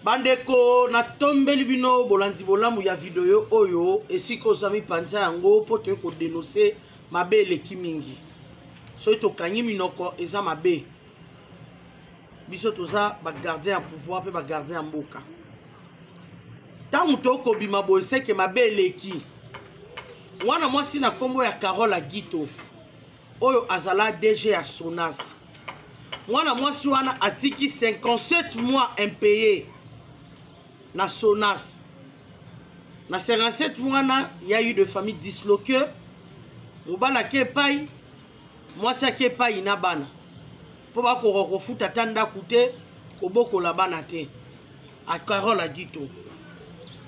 Bandeko na tombeli bino bolandi bolamu ya video oyo esiko zami panza yango poto ko dénoncer mabe leki mingi. So to kanyi minoko eza mabe. Biso toza ba gardien ya pouvoir pe ba gardien ya mboka. Tangu toko bima boye seke mabe leki. Wana mwasi na kombo ya Carole Agito. Oyo azala DG ya Sonas. Mwana mwasi wana atiki 57 mois impayé na Sonas. Na 57 mois na il y a eu de familles disloquées. Mobala ke pai, mwasi ke pai na bana. Po ba ko futa tanda kute ko boko la bana te. A Carole Agito.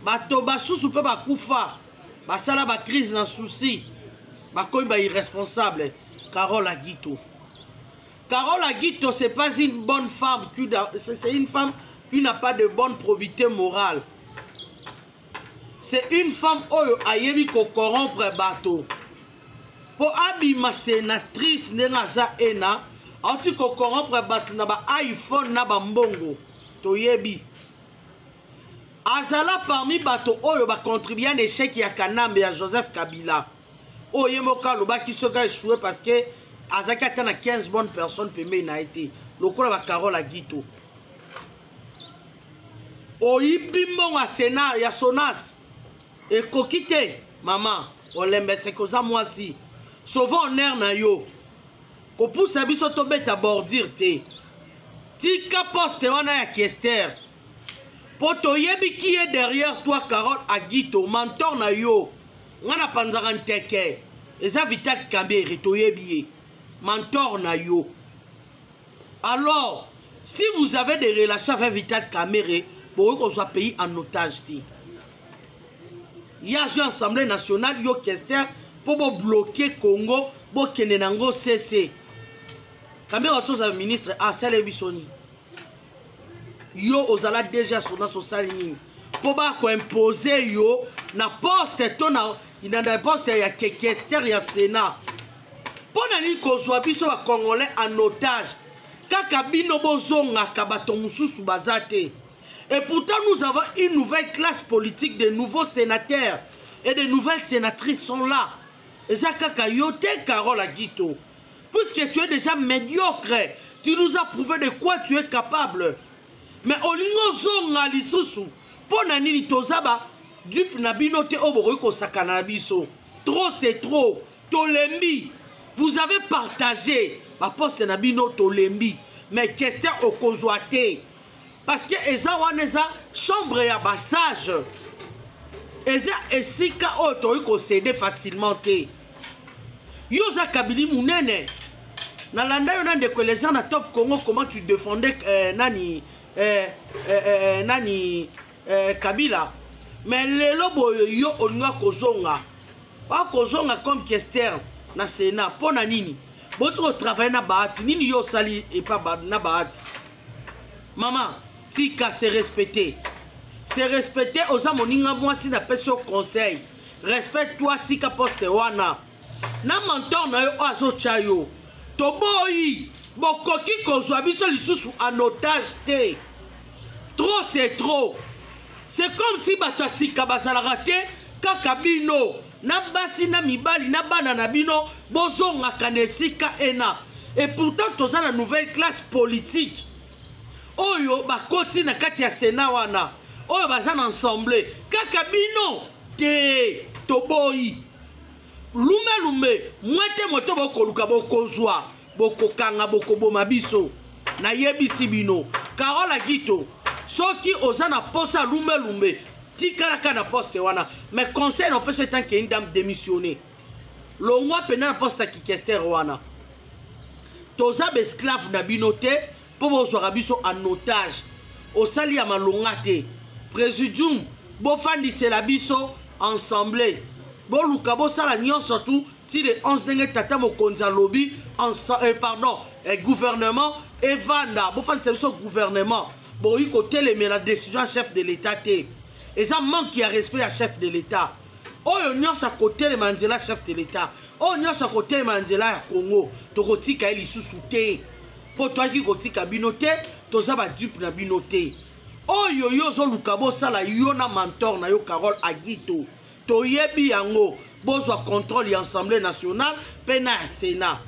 Bato basusu pe ba kufa. Basala ba crise na souci. Ba koyi ba irresponsable. Carole Agito. Carole Agito, c'est pas une bonne femme, c'est une femme qui n'a pas de bonne probité morale. C'est une femme oyo ayebi ko corrompre bateau. Pour abima sénatrice nengaza ena, anti ko corrompre bateau na ba iPhone na ba mbongo. Toyebi. Azala parmi bateau oyo ba contribuer à l'échec ya Kanambe ya Joseph Kabila. Oye moka loba ki soka échoué parce que Azaka tana 15 bonnes personnes pemé na été. Lokola ba Carole Agito. Oyibimbo wa Sénat ya Sonas. Et kokite maman, olembe sekoza mwasi. Souvent honneur na yo. Ko poussa biso to beta bordir te. Tika poste wana ya Kester. Poto yebi qui est derrière toi Carole Agito, mentor na yo. Ngana panzaka nteke. Eza Vital Kamerhe to yebi. Mentor na yo. Alors, si vous avez des relations avec Vital Kamerhe, pour qu'on soit payé en otage. Il y a une assemblée nationale, yo Kester, pour bloquer Congo, pour que Nenango cesse. Kamerhe tous les ministres, ah, c'est les bisoni. Yo, osala déjà son socialine. Pour qu'on impose yo, na poste, il y a des postes, il y a Kester, il y a Sénat. Pona ni kozwa biso ba Congolais en otage. Kaka bino bozonga kabato mususu bazate. Et pourtant nous avons une nouvelle classe politique, de nouveaux sénateurs et de nouvelles sénatrices sont là. Et ça kaka yote Carole Agito. Puisque tu es déjà médiocre, tu nous as prouvé de quoi tu es capable. Mais olingo zonga lisusu. Pona nini tozaba dupe na bino te oboroyi ko sakana na biso. Trop c'est trop. Tolembi. Vous avez partagé ma poste Nabino Tolembi, mais question au Kozouate. Parce que Eza Waneza, chambre ya bassage. Eza Esika Oto ko céder facilement. Yoza Kabili Mounene. Nalanda yon de que les gens na top Congo, comment tu défendais Kabila. Mais les lobos yo onwa Kozonga. Pas Kozonga comme Kester. Na Sénat, pona nini votre travail na baati nini yo sali et pas na baati. Maman tika se respecter oza moninga mwasi na peso conseil. Respecte toi tika poste wana na mentor na yo azo chayo toboyi bokoki kozwa biso lisusu en otage te. Trop c'est trop. C'est comme si bato sika bazalaka te kaka bino na basi na mibali na bana na bino bozonga kanesika ena. Et pourtant toza la nouvelle classe politique oyo bakoti na kati ya Sénat wana oyo bazana ensemble kaka bino te toboyi lume mwete moto bokoluka bokozwa bokokanga bokoboma biso na yebisi bino. Carole Agito soki ozana posa lume tika na poste wana, mais conseil on peut se tant qu'il y a une dame démissionner. Longwa pena na poste ki Kester wana. Toza esclave na binote pour bozwa biso en otage. Osali ya malongate. Présidium bo fandi c'est la biso ensemble. Bo luka bo sala nyon surtout ti le 11 ndenge tata mokonza lobby pardon, gouvernement et vanda bo fandi c'est biso gouvernement. Bo yi ko télémer la décision chef de l'état te. Et ça manque à respect à chef de l'État. Oh, on y a sa côté le Mandela chef de l'État. Oh, on y a sa côté le Mandela Congo. Tokoti ka eli sous-souté. Pour toi qui koti ka binoté, toza ba dupe na binoté. oyo yo ozoluka bosala yo na mentor na yo Carole Aguito toyebi yango bozwa contrôle ya Assemblée nationale mpe na ya Sénat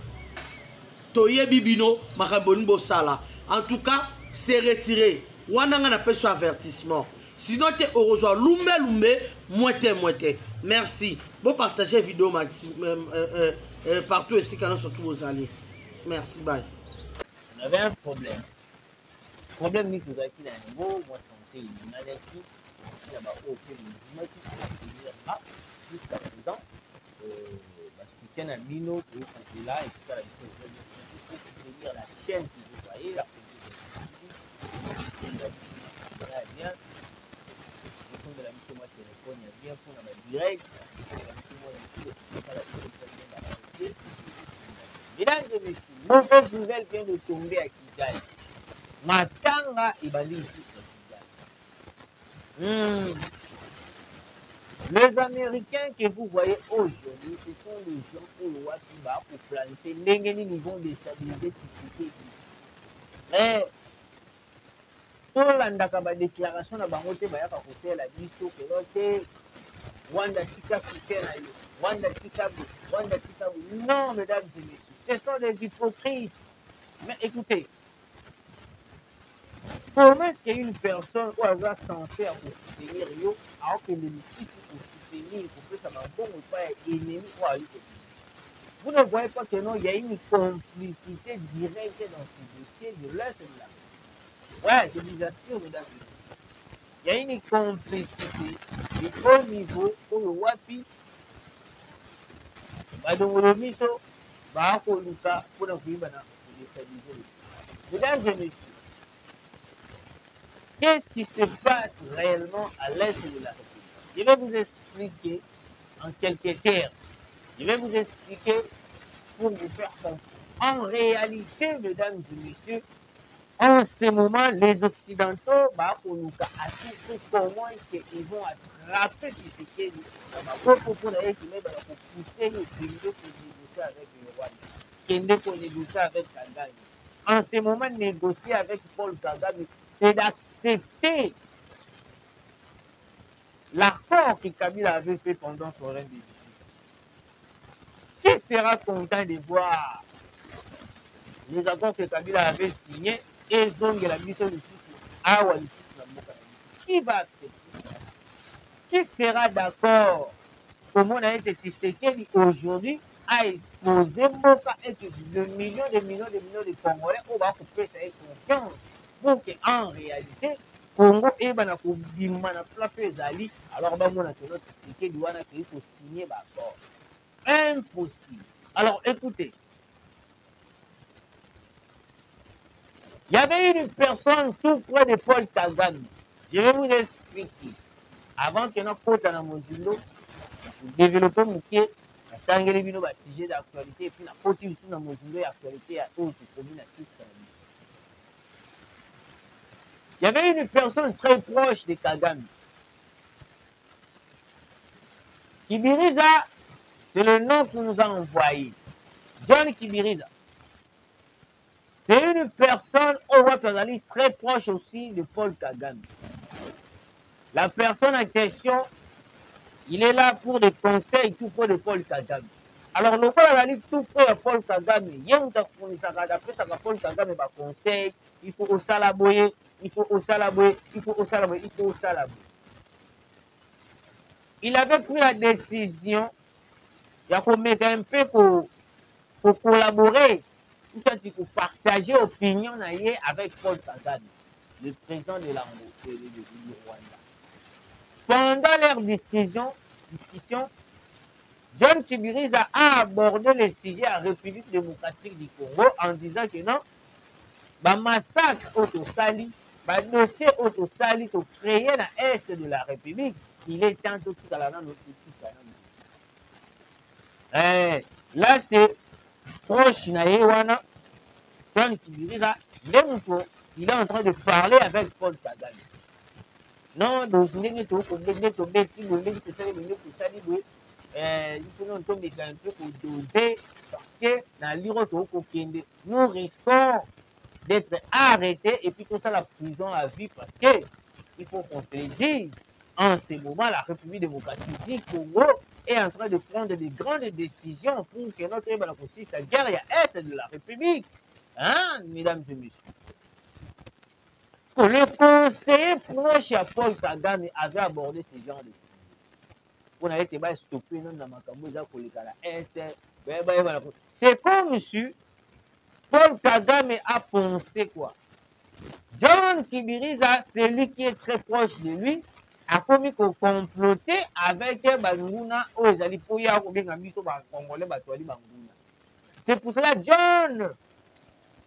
toyebi bino makambo nini bosala. En tout cas c'est retiré wana nga napesa avertissement sinon te orozwa lumbe moite. Merci bon partager vidéo maximum partout ici quand surtout vos alliés. Merci, bye. On avait un problème. Le problème, c'est que vous avez un niveau, moi, santé, une maladie, aussi là-bas, auquel vous mettez jusqu'à présent, soutien à Mino, qui est là, et tout ça, il faut soutenir la chaîne que vous voyez, la bien, le fond de la mission, moi, téléphone, il y a bien fond dans ma direct, mesdames et messieurs, mauvaise nouvelle vient de tomber à Kigali. Matanga et Bali à Kigali. Les Américains que vous voyez aujourd'hui, ce sont les gens pour le roi qui va pour planter. Ils vont déstabiliser Tshisekedi. Mais pour la déclaration de Bangote, il y a la biso que Wanda Tika Wanda Tika. Non, mesdames et messieurs, ce sont des hypocrites. Mais écoutez, comment est-ce qu'une personne ou elle va censée soutenir yo, alors que les équipes pour soutenir, pour que ça va bon ou pas ennemi ou aller. Vous ne voyez pas que non, il y a une complicité directe dans ce dossier de l'Est et de la. Ouais, je vous assure, mesdames et messieurs. Il y a une complicité de haut niveau pour le WAPI. Mesdames et messieurs, qu'est-ce qui se passe réellement à l'est de la République? Je vais vous expliquer en quelques termes. Je vais vous expliquer pour vous faire comprendre. En réalité, mesdames et messieurs, en ce moment, les Occidentaux, à tout prix, comment ils vont attraper Tshisekedi pour pousser le Kende pour négocier avec le roi, Kende pour négocier avec Kagame. En ce moment, négocier avec Paul Kagame, c'est d'accepter l'accord que Kabila avait fait pendant son règne de 18 ans. Qui sera content de voir les accords que Kabila avait signés et la mission de qui va accepter? Qui sera d'accord? Comment on a été Tshisekedi aujourd'hui a exposé Moka et que de millions de Congolais on va couper sa confiance pour qu'en réalité Congo et Banako Bimana Plapezali alors on a que notre Tshisekedi doit signer l'accord. Impossible. Alors écoutez. Il y avait une personne tout près de Paul Kagame. Je vais vous expliquer. Avant que nous portions dans mon zilo, nous développons mon pied, nous avons un sujet d'actualité, et puis nous avons porté dans mon zilo d'actualité à autre commune à toute la mission. Il y avait une personne très proche de Kagame. Kibiriza, c'est le nom qu'on nous a envoyé. John Kibiriza. C'est une personne au Wapazali très proche aussi de Paul Kagame. La personne en question, il est là pour des conseils tout près de Paul Kagame. Alors, le Wapazali tout près de Paul Kagame, il y a un Paul Kagame va conseil, il faut au salaboyer, il faut au salaboyer, il faut au salaboyer, il faut au salaboyer. Il avait pris la décision, il y a qu'on mette un peu pour collaborer. Pour partager l'opinion avec Paul Kagame, le président de du Rwanda. Pendant leur discussion, John Kibiriza a abordé le sujet à la République démocratique du Congo en disant que non, le massacre autosali, le dossier autosali pour créer l'Est de la République, il est temps de tout à la là, c'est proche Naïwana. John Kibiriza, il est en train de parler avec Paul Kagame. Non, il faut nous un peu pour doser parce que nous risquons d'être arrêtés et puis tout ça la prison à vie parce que il faut qu'on se le dise. En ce moment, la République démocratique du Congo est en train de prendre de grandes décisions pour que notre la guerre est de la République. Hein, mesdames et messieurs. Le conseiller proche à Paul Kagame avait abordé ce genre de choses. On a été stoppé dans ma c'est comme si Paul Kagame a pensé quoi? John Kibiriza, celui qui est très proche de lui, a commis qu'on comploter avec Banguna ou les Alipoya ou bien Amiso Congolais Batouali Banguna. C'est pour cela John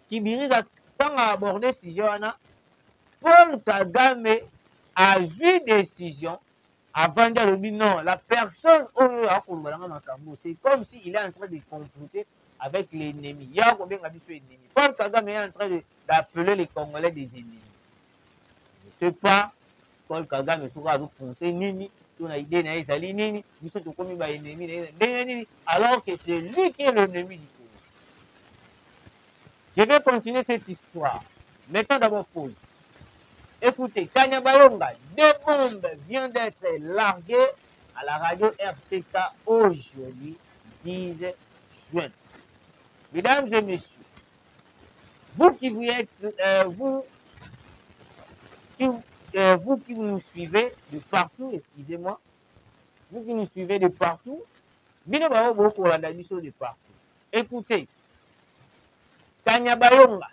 Kibiriza, quand a abordé ce sujet-là, Paul Kagame a vu décision avant de dire non, la personne c'est comme s'il est en train de comploter avec l'ennemi. Il y a combien d'ennemis? Paul Kagame est en train d'appeler les Congolais des ennemis. Je ne sais pas, Paul Kagame sera pensé nini, on a idée d'Aïsali nini, nous sommes comme des ennemis, alors que c'est lui qui est l'ennemi du Congo. Je vais continuer cette histoire. Mettons d'abord pause. Écoutez, Kanyabayonga, 2 bombes viennent d'être larguées à la radio RCK aujourd'hui, 10 juin. Mesdames et messieurs, vous qui vous êtes, vous qui nous suivez de partout, excusez-moi, vous qui nous suivez de partout, de partout. Écoutez, Kanyabayonga,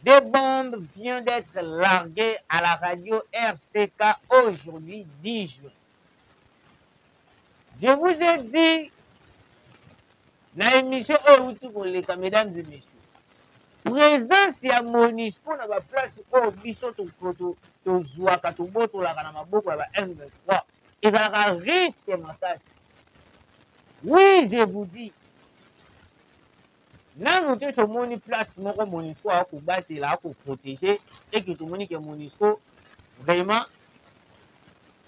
2 bombes viennent d'être larguées à la radio RCK aujourd'hui, 10 juin. Je vous ai dit, dans l'émission mesdames et messieurs, présence ya MONUSCO na ba place oyo biso tozwaka tobotolaka na maboko ya ba M23 ezalaka risque makasi. Oui, je vous dis, nanu te tomoni place moko MONUSCO akobatela akoprotege et que tomoni ke MONUSCO vraiment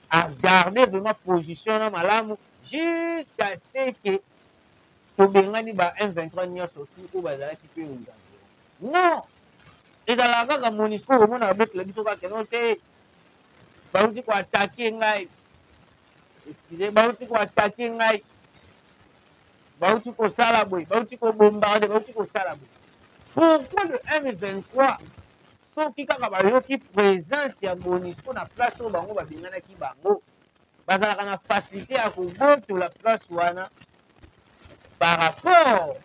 a gardé vraiment position na malamu jusqu'à ce que tobengani ba M23 nyonso surtout bazalaki pe aux environs. Non, ezalaka kaka MONUSCO omona babetela biso kaka no te bauti koatake ngai, excusez, bauti koatake ngai, bauti kosala boye, bauti kobombarde, bauti kosala boye. Pourquoi le M23 soki kaka bayoki présence ya MONUSCO na place oyo bango babenganaki bango bazalaka na facilité ya kobotola place wana par rapport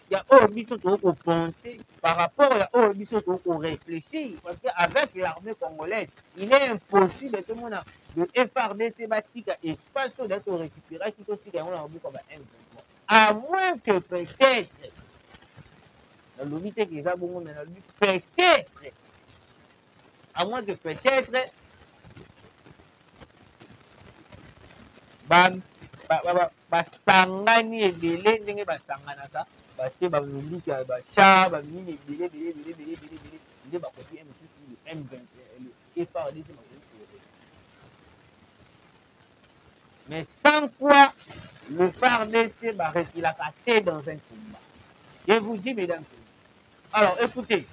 ya oyo biso tokopenser, par rapport ya oyo biso réfléchir, parce qu'avec l'armée congolaise, il est impossible tout le monde de FRDC batika espace d'être récupéré qui totika yango na maboko ba M23. À moins que peut-être, na lobi te que ça bongo mais na lobi peut-être, à moins que peut-être basangani ebele ndenge basanganaka batie balunduki ya basha bamini ebele nde bakopi mosusu le M20 FARDC bakoki. Mais sans quoi le FARDC reculaka te dans un combat. Je vous dis, mesdames et messieurs. Alors écoutez,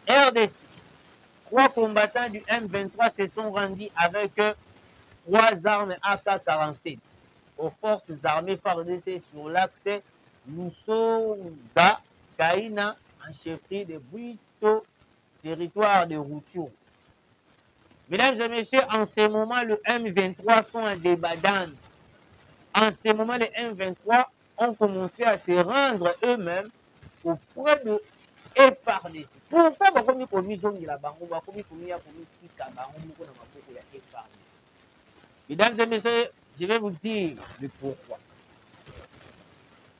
RDC, 3 combattants du M23 se sont rendus avec 3 armes AK-47 aux forces armées FARDC sur l'axe Lusonga, Kaina, en chefferie de Buito, territoire de Rutshuru. Mesdames et messieurs, en ce moment, le M23 sont en débandade. En ce moment, les M23 ont commencé à se rendre eux-mêmes auprès de FARDC. Pourquoi bakomi komizongela bango, bakomi komia komitika bango moko na maboko ya FARDC? Mesdames et messieurs, je vais vous dire le pourquoi.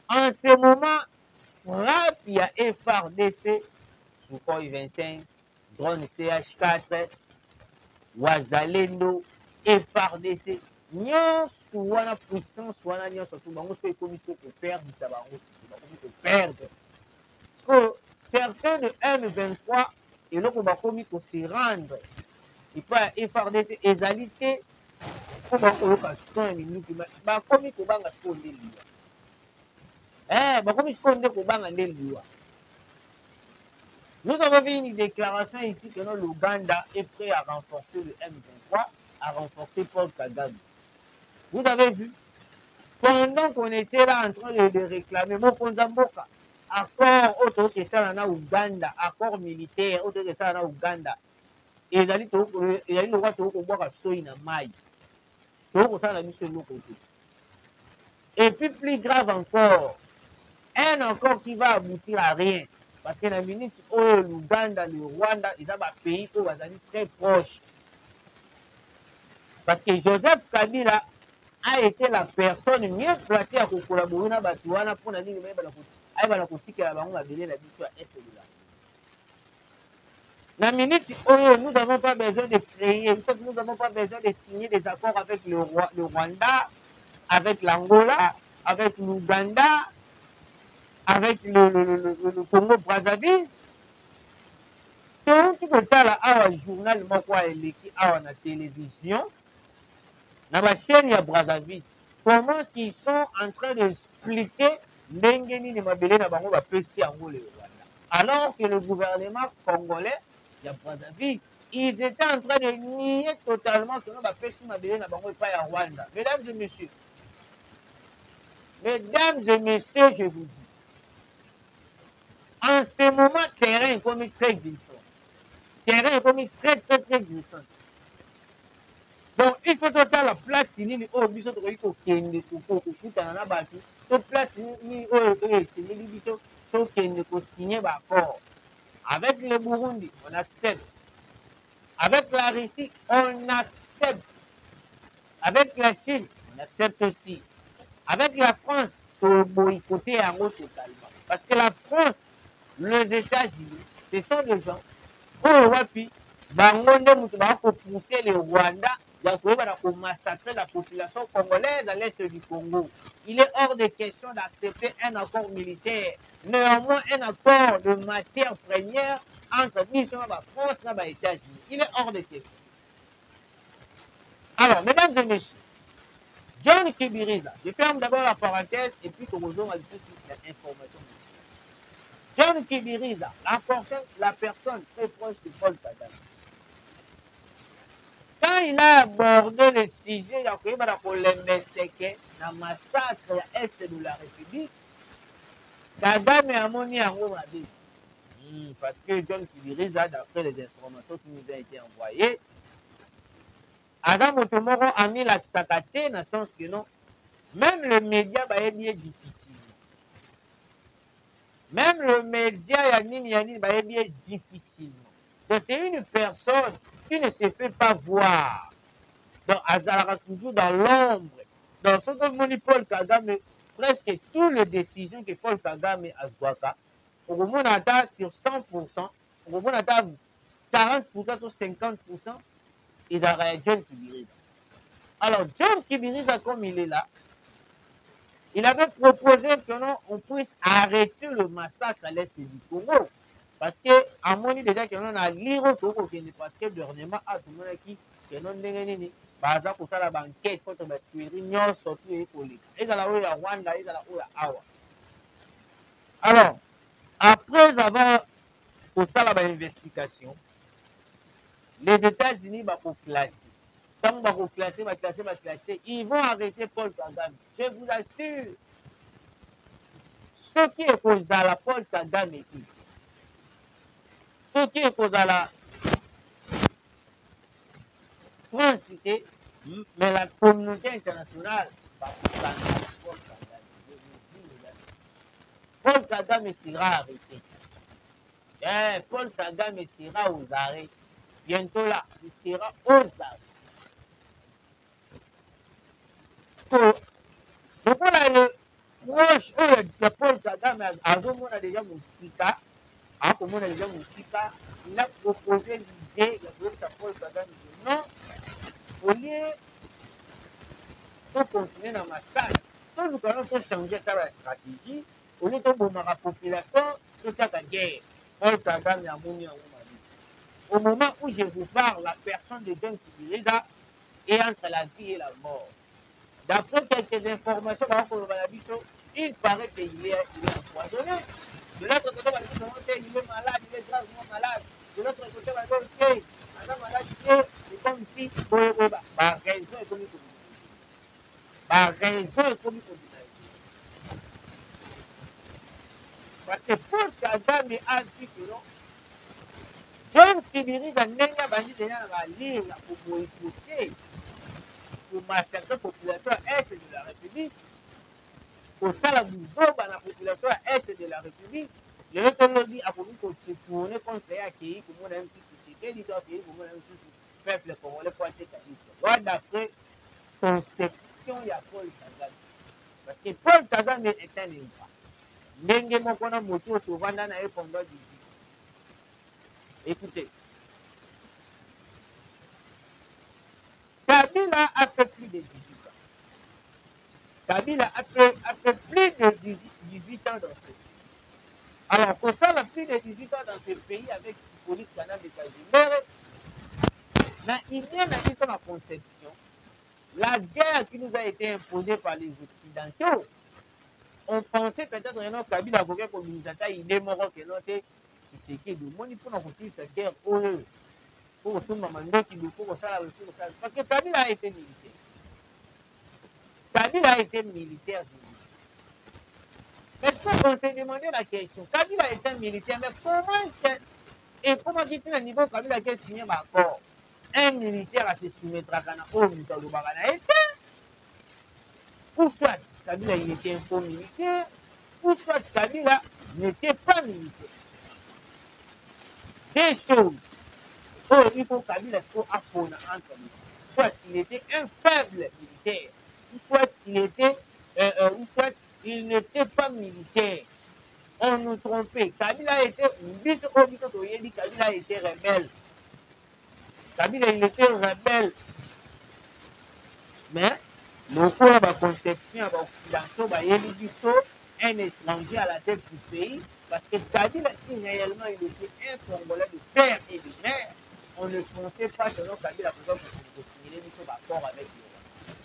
En ce moment, frappe, il y a FARDC, Sukhoi 25, drone CH4, Wazalendo, FARDC, nyonso wana puissance wana nyonso tout bango so ekomi ko perdre ça bango, bakomi ko perdre. Que certains de M23 et loko bakomi ko se rendre et pas FARDC ezali te ko bakoyoka son minuki bakomi ko banga siko nde liwa. Bakomi siko nde ko banga nde liwa. Nous avons vu une déclaration ici que l'Ouganda est prêt à renforcer le M23, à renforcer Paul Kagame. Vous avez vu, pendant qu'on était là en train de réclamer Mokonzamboka, accord auto que ça na Ouganda, accord militaire auto que ça na Ouganda. Et il a dit le roi to ko boka soyi na mai. To ko ça na biso loko. Et puis plus grave encore, un accord qui va aboutir à rien. Parce que la minute où l'Ouganda, le Rwanda, ils ont un pays où ils sont très proches. Parce que Joseph Kabila a été la personne mieux placée à collaborer avec Batouana pour la ligne de la politique à la banque à la mission à Est de là. La minute où nous n'avons pas besoin de créer, nous n'avons pas besoin de signer des accords avec le Rwanda, avec l'Angola, avec l'Ouganda, avec le Congo-Brazzaville. Tout le temps, là, un journal, à la télévision, dans la chaîne de Brazzaville, comment ils sont en train d'expliquer l'engeni de Mabélé dans le PC en Rwanda. Alors que le gouvernement congolais de Brazzaville, ils étaient en train de nier totalement que le PC Mabélé dans le Rwanda. Mesdames et messieurs, je vous dis, en ce moment, terrain est comme très glissant. Terrain est comme très glissant. Donc, il faut total la place ni au biso to ko kende ko kuta na batu. To place ni ni biso to kende ko signer ba accord. Avec le Burundi, on accepte. Avec la Russie, on accepte. Avec la Chine, on accepte aussi. Avec la France, on boycotter en gros totalement. Parce que la France, les États-Unis, ce sont des gens où wapi bangonde mutu ba ko pousser le Rwanda ya ko massacrer la population congolaise à l'est du Congo. Il est hors de question d'accepter un accord militaire. Néanmoins, un accord de matière première entre la France et les États-Unis. Il est hors de question. Alors, mesdames et messieurs, John Kibiriza, je ferme d'abord la parenthèse et puis qu'on rejoint l'information. John Kibiriza, la personne très proche de Paul Kagame. Quand il a abordé le sujet, il a créé le massacre à l'Est de la République, Kagame a moni en gros parce que John Kibiriza, d'après les informations qui nous ont été envoyées, Adam Otomoro a mis la sakate dans le sens que non, même le média est bien difficile. Même le média Yanini est bien difficilement. Donc c'est une personne qui ne se fait pas voir. Donc Azara toujours dans l'ombre. Donc ce que Paul Kagame, presque toutes les décisions que Paul Kagame a jouées, au moins sur 100%, au moins 40% ou 50%, ils ont réagi John Kibiriza. Alors John Kibiriza, comme il est là, il avait proposé que on puisse arrêter le massacre à l'est du Congo. Parce que, à mon avis, déjà, qu'on a lire au Congo, parce que dernièrement, à tout le monde qui est non dénéné, baza pour ça la banquette contre la tuerie, non sorti et collé. Et dans la rue à Rwanda, et dans la rue à Awa. Alors, après avoir pour ça la investigation, les États-Unis vont classer. Quand on va classer, ils vont arrêter Paul Kagame. Je vous assure, ce qui est causé à la Paul Kagame est qui? Ce qui est causé à la France, mais la communauté internationale va condamner Paul Kagame. Paul Kagame sera arrêté. Paul Kagame sera aux arrêts. Bientôt là, il sera aux arrêts. Donc là, le proche de Paul Kagame a déjà Moussika. Il a proposé l'idée de Paul Kagame. Non, au lieu de continuer dans ma salle, nous allons changer la stratégie. Au lieu de bomber la population, tout ça la guerre. Paul Kagame a mouni en au moment où je vous parle, la personne de John Kibiriza est entre la vie et la mort. D'après quelques informations, il paraît qu'il est empoisonné. De l'autre côté, il est malade, il est gravement malade. De l'autre côté, ok, madame malade, c'est comme si, par raison économique, par raison économique. Parce que Paul Kagame a dit que non, John Kibiri va n'enga bandi déjà va lire pour boycotter, pour massacrer la population est de la République, pour ça la bouzoba la population est de la République. Je vais te dire à vous que se tourner contre les accueillis, pour moi, même si c'est dit accueillis, pour moi, même si c'est peuple congolais pour être catholique. Voilà d'après conception, il y a Paul Kagame. Parce que Paul Kagame est un impact. Ndenge moko na moto otovanda na ye pendant 18 ans. Écoutez, Kabila a fait plus de 18 ans. Kabila a fait plus de 18 ans dans ce pays. Alors, pour ça, il a plus de 18 ans dans ce pays avec Hippolyte Canal des États-Unis. Mais il y a une conception. La guerre qui nous a été imposée par les Occidentaux, on pensait peut-être que Kabila avait communiqué, il est mort, que non, c'est ce qui est de moi, il faut continuer cette guerre. Pour tout le monde, parce que Kabila a été militaire. Kabila a été militaire. Mais quand on s'est demandé la question, Kabila est un militaire, mais comment est-ce que, et comment dit-il à niveau Kabila qui a signé un accord, un militaire à se soumettre à Ghana, ou soit Kabila il était un faux militaire, ou soit Kabila n'était pas militaire. Des choses. Oh, il faut Kabila faut apprendre entre nous. Soit il était un faible militaire, ou soit il n'était pas militaire. On nous trompait. Kabila était Kabila était rebelle. Kabila il était rebelle. Mais le cours de la conception occidentale, un étranger à la tête du pays, parce que Kabila, si réellement il était un Congolais de père et de mère, on ne pensait pas que Kabila pouvait signer un accord avec lui.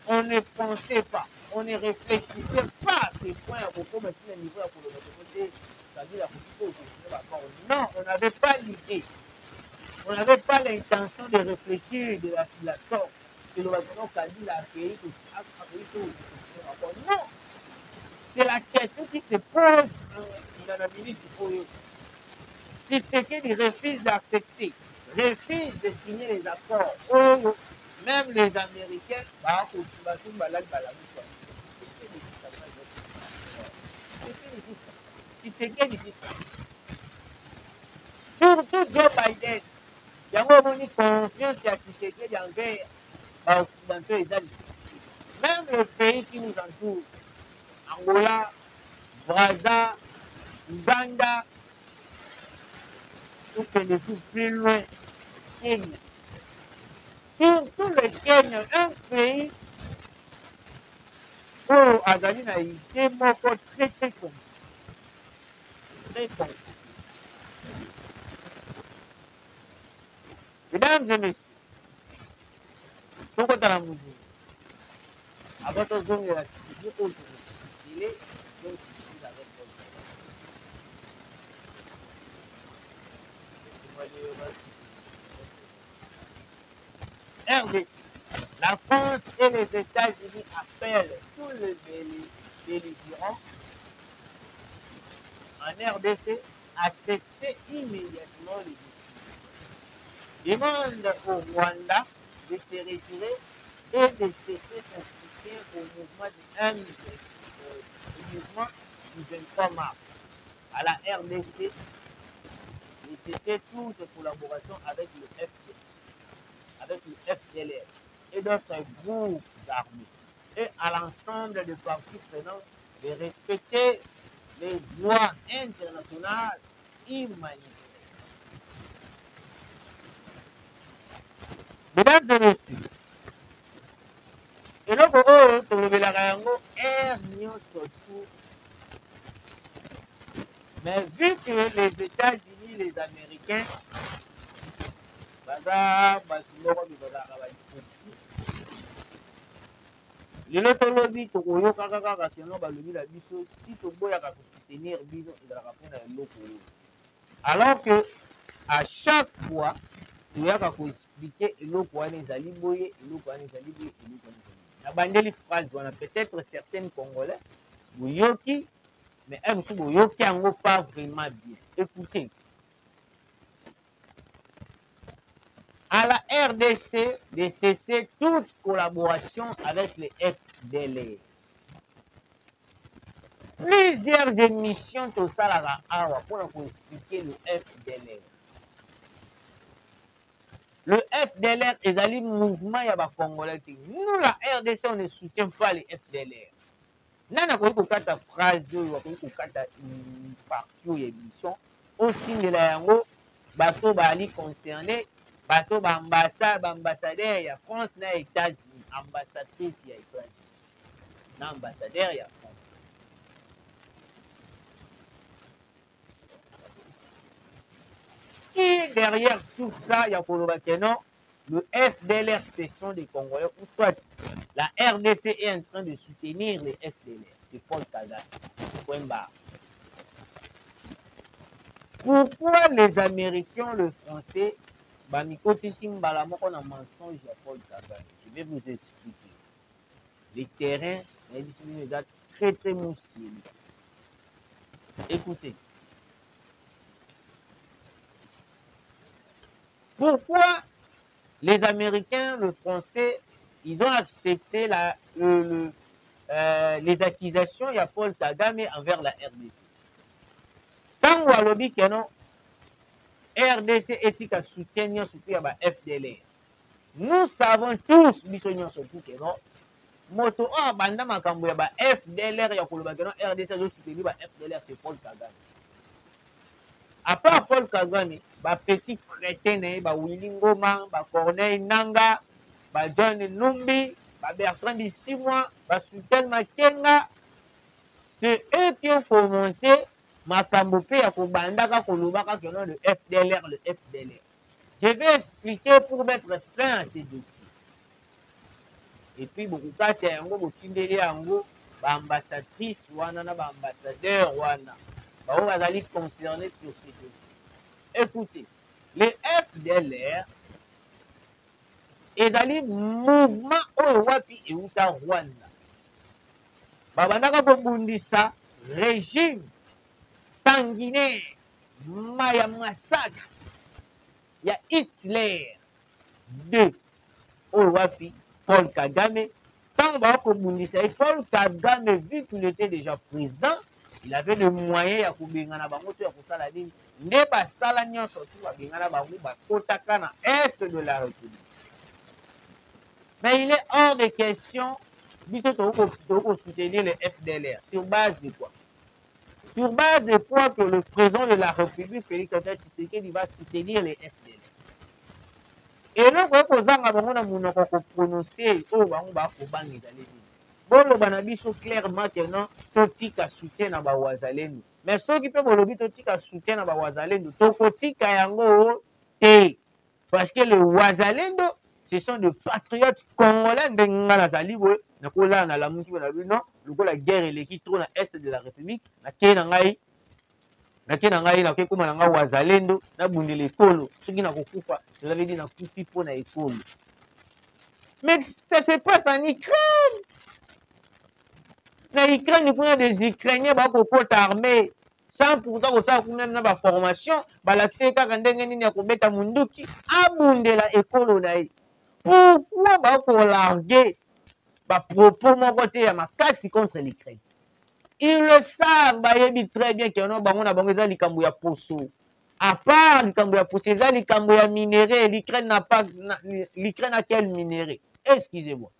On ne pensait pas, on ne réfléchissait pas à ces points pour mettre le niveau pour le côté Kabila pour signer l'accord. Non, on n'avait pas l'idée. On n'avait pas l'intention de réfléchir de la sorte que le gouvernement Kabila a accueilli pour signer l'accord. Non! C'est la question qui se pose dans la minute pour eux. C'est ce qu'ils refusent d'accepter, refusent de signer les accords. Même les Américains, surtout Joe Biden, il y a une confiance à Tshisekedi envers les Occidentaux et les même les pays qui nous entourent, Angola, Brazza, Uganda, ou que les plus loin, Kenya. Surtout le Kenya, un pays où Azali a été très très compliqué. Très compliqué. Mesdames et messieurs, tout le monde avant de donner la situation, il est donc avec RDC. La France et les États-Unis appellent tous les belligérants en RDC à cesser immédiatement les discussions. Demande au Rwanda de se retirer et de cesser son soutien au mouvement du 23 mars. À la RDC, de cesser toute collaboration avec le FDLR et d'autres groupes armés, et à l'ensemble des partis prenants de respecter les droits internationaux humanitaires. Mesdames et messieurs, et donc, surtout, mais vu que les États-Unis, les Américains, lelo tolobi tokoyoka kaka selon balobi na biso si toboyaka kosoutenir bino ezalaka mpona eloko oyo alors que à chaque fois toyaka koexplike eloko wana ezali boye eloko wana ezali boye eloko wana ezali boye na bandeli phrase wana peut-être certaines congolais boyoki mais mosusu boyoki yango pas vraiment bien. Écoutez, à la RDC de cesser toute collaboration avec les FDLR. Plusieurs émissions tout ça là pour expliquer le FDLR. Le FDLR est un mouvement il y a congolais. Nous la RDC on ne soutient pas les FDLR. Nana ko kata phrase yo ko kata partie ou émission au signe de la yango bato bali concerné bato ba ambassadeur ya France na États-Unis ambassadrice ya États-Unis na ambassadeur ya France. Qui derrière tout ça il y a koloba que non le FDLR ce sont des Congolais ou soit la RDC est en train de soutenir les FDLR. C'est Paul Kagame. Point barre. Pourquoi les Américains, le Français, Bamikoti Simbala moko na mensonge à Paul Kagame? Je vais vous expliquer. Les terrains, les très très moussés. Écoutez. Pourquoi les Américains, le Français, ils ont accepté les accusations il y a Paul Kagame envers la RDC. Tant que lobby que non, RDC éthique à soutien surtout à FDLR. Nous savons tous, surtout que non, moto en banda makambo ya FDLR ya koloba que non RDC a soutenu FDLR c'est Paul Kagame. À part Paul Kagame, petit crétin, Willy Ngoma, Corneille Nanga, John Numbi, Bertrand Bisimwa, Sultan Makenga, c'est eux qui ont commencé Makambope à Kobandaka Kolobaka qui ont le FDLR, le FDLR. Je vais expliquer pour mettre fin à ces dossiers. Et puis, beaucoup de temps, beaucoup de ambassadrice, ambassadeur, on va aller concerner sur ces dossiers. Écoutez, les FDLR est un mouvement au Wapi et au Rwanda. Babandaka Bobundisa, régime sanguinaire, Maya massacre. Il y a Hitler de Owapi, Paul Kagame. Tant que Paul Kagame, vu qu'il était déjà président, il avait le moyen à Koubengana Bango, à Kosaladine, n'est pas Salanian surtout à Bengana Bango, Kotakana, est de la République. Mais il est hors de question de soutenir les FDLR. Sur base de quoi? Sur base de quoi que le président de la République, Félix Antoine Tshisekedi, va soutenir les FDLR. Et là, vous avez prononcé, oh, bon, banabiso clairement que non, totika soutien na ba wazalendo. Mais ceux qui peuvent le totika soutien na ba wazalendo, tokotika yango te. Parce que les wazalendo, ce sont des patriotes congolais de ngala zalibo, na kola na lamuki na non, le la guerre et l'équipe trop na est de la République, na kenangai. Na kenangai na kekoma na nga wazalendo, na bundele ekolo, soki na kokufa, cela veut dire na kufi po na ekolo. Mais ça se passe en Ukraine. Na Ukraine, il y a des Ukrainiens qui ont une armée sans pourtant que ça même na formation, l'accès à ndenge ya kobeta munduki abundela ekolo na. Pourquoi ba ko larguer ba propos moko te ya makasi contre l'Ukraine? Ils le savent, ba yebi très bien que non bango na bango eza likambo ya poso. À part likambo ya poso, eza likambo ya minerai, l'Ukraine n'a pas l'Ukraine a quel minerai? Excusez-moi.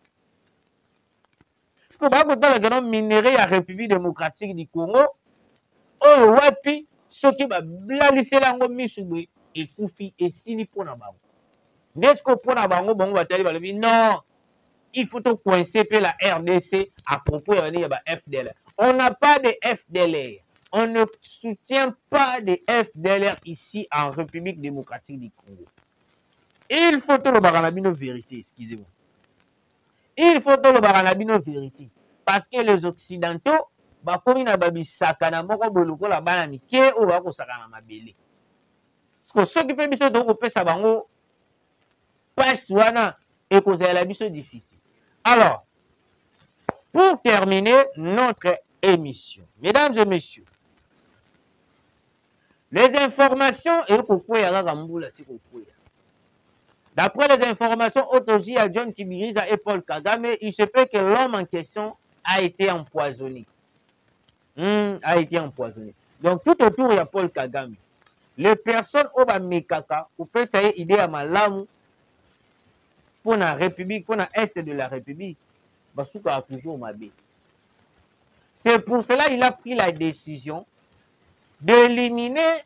Parce que le minerai à la République démocratique du Congo, oh, wapi, ce qui va blalisser la misubé, et koufi, et sili pour la bango. N'est-ce que pour la bango, bango va tali, non, il faut tout coincer la RDC à propos de la FDLR. On n'a pas de FDLR. On ne soutient pas de FDLR ici en République démocratique du Congo. Et il faut tout le baranabino vérité, excusez-moi. Il faut que le baranabino vérité. Parce que les Occidentaux, bakomi na babisaka na moko boloko la bana mike o bako saka na mabele. Parce que ceux qui peuvent biso donc pesa bango passe wana et cause la biso difficile. Alors, pour terminer notre émission, mesdames et messieurs, les informations et d'après les informations autorisées à John Kibiriza et Paul Kagame, il se peut que l'homme en question a été empoisonné. A été empoisonné. Donc, tout autour, il y a Paul Kagame. Les personnes au Mekaka, vous pouvez savoir idée à Malamu pour la République, pour l'Est de la République, Basuka a toujours Mabé. C'est pour cela qu'il a pris la décision d'éliminer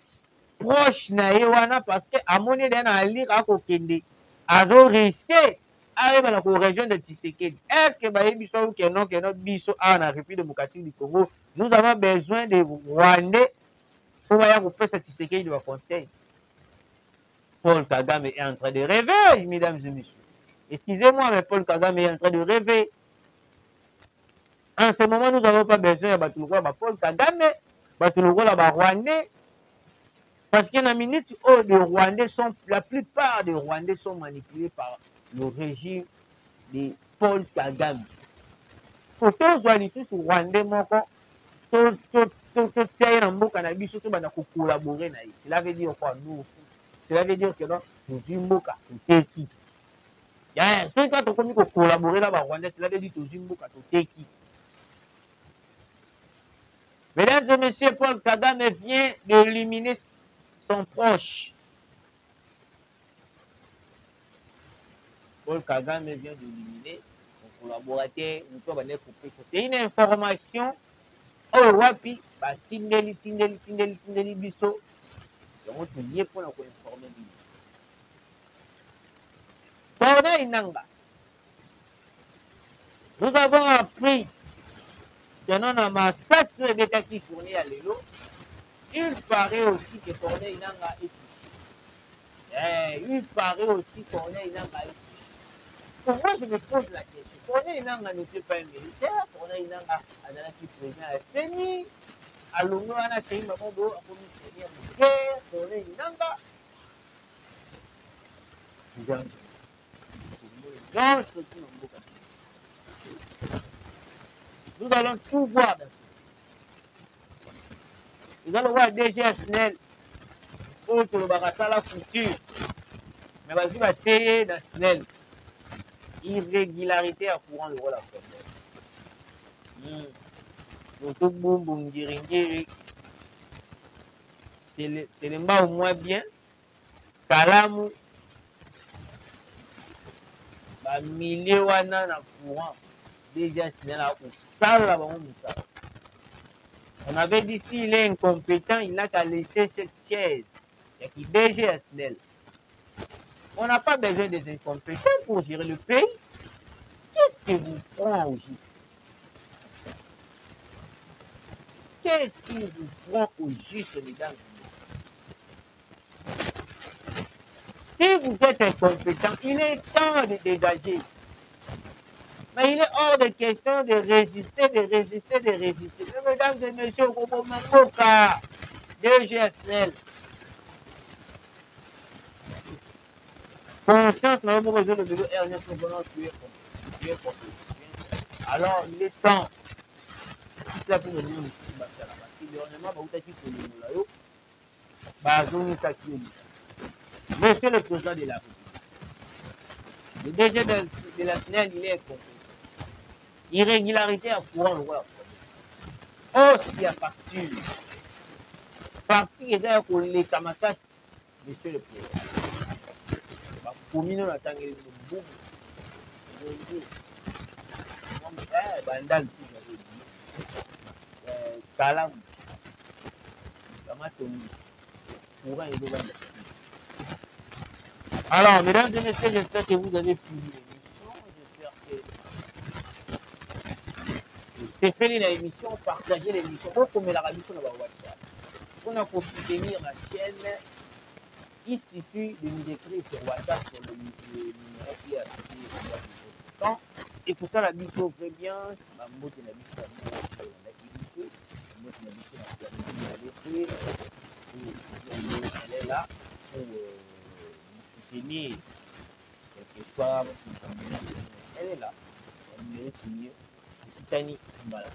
proche Naïwana parce que à mon avis, dans la ligue à Kokende, azo risqué à la région de Tshisekedi. Est-ce que Bayebiso ou que non, Biso a la République démocratique du Congo, nous avons besoin de Rwandais pour aller couper ce Tshisekedi de conseil. Paul Kagame est en train de rêver, mesdames et messieurs. Excusez-moi, mais Paul Kagame est en train de rêver. En ce moment, nous n'avons pas besoin de Paul Kagame, de Rwandais. Parce qu'il y a une minute où la plupart des Rwandais sont manipulés par le régime de Paul Kagame. Pour tous les Rwandais, cela veut dire quoi nous? Cela veut dire que nous sommes qui. C'est quand on peut collaborer là, Rwandais, cela veut dire que nous sommes qui. Mesdames et messieurs, Paul Kagame vient d'éliminer son proche. Paul Kagame vient d'éliminer son collaborateur. C'est une information. Oh, wapi, tindeli biso. Donc, on est pour informer. Corneille Nangaa. Nous avons appris que non, Massas qui fournit à l'élo. Il paraît aussi que Corneille Nangaa est touché. Il paraît aussi que Corneille Nangaa est touché. Pour moi, je me pose la question. Corneille Nangaa n'était pas un militaire. Corneille Nangaa a donné qui président à CENI. À l'ONU, on a créé un moment où on a commis Seigneur de guerre. Corneille Nangaa. Nous allons tout voir dans ce. Nous allons voir DG SNEL. Autre le Baratala couture. Mais vas-y, va payer dans SNEL. Irrégularité à courant le rôle à faire. C'est le mât au moins bien. Kalamu. Milieu wana na courant. Déjà, on avait dit s'il est incompétent, il n'a qu'à laisser cette chaise. Il y a qui DG SNEL. On n'a pas besoin des incompétents pour gérer le pays. Qu'est-ce qui vous prend au juste? Qu'est-ce qui vous prend au juste, mesdames? Si vous êtes incompétent, il est temps de dégager. Mais il est hors de question de résister. Mais mesdames et messieurs, Kobomangoka, DG SNEL. Conscience, nous avons besoin de vélo Ernest Nobono, tu es compris. Alors, il est temps. Si la plus de nous, parce que dernièrement, vous avez dit que Monsieur le Président de la République, le DG de la SNEL, il est compris. Irrégularité à courant le roi. Aussi à partir. Parti est là pour les Kamakas, monsieur le Président. Commune la tangé le boum. Bandal Kalam. Alors, mesdames et messieurs, j'espère que vous avez suivi l'émission. J'espère que c'est fait l'émission, partagez l'émission. Comme la radio sur la WhatsApp. On a pour soutenir la chaîne. Il suffit de nous écrire sur WhatsApp sur le numéro qui est affiché. Et pour ça, la biso très bien, ma moto la biso, la moto la biso, elle est là pour nous soutenir, quel que soit, elle est là, elle mérite mieux. Titani, voilà.